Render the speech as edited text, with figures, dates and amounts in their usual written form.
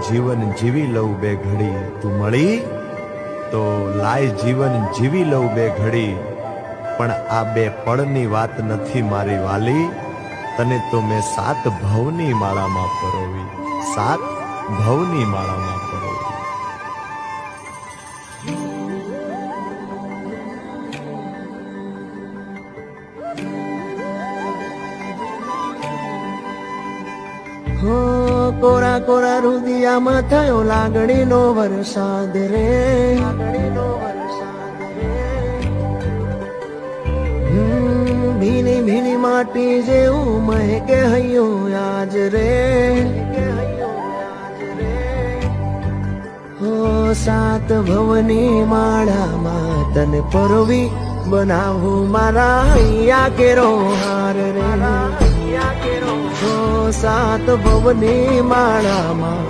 જીવન જીવી લઉં બે ઘડી, તું મળી તો લાય જીવન જીવી લઉં બે ઘડી, પણ આ બે પળની વાત નથી મારી વાલી, તને તો મેં 7 ભવની માળામાં પરોવી, 7 ભવની માળામાં પરોવી. હો કોરા કોરા રુદિયામાં થયો લાગણીનો વરસાદ રે, લાગણીનો વરસાદ રે. ભીની ભીની માટી જેવું મહેકે હૈયું આજ રે, હો 7 ભવની માળામાં તને પરોવી, બનાવું મારા હૈયા કેરો હાર રે. 7 ભવની માળામાં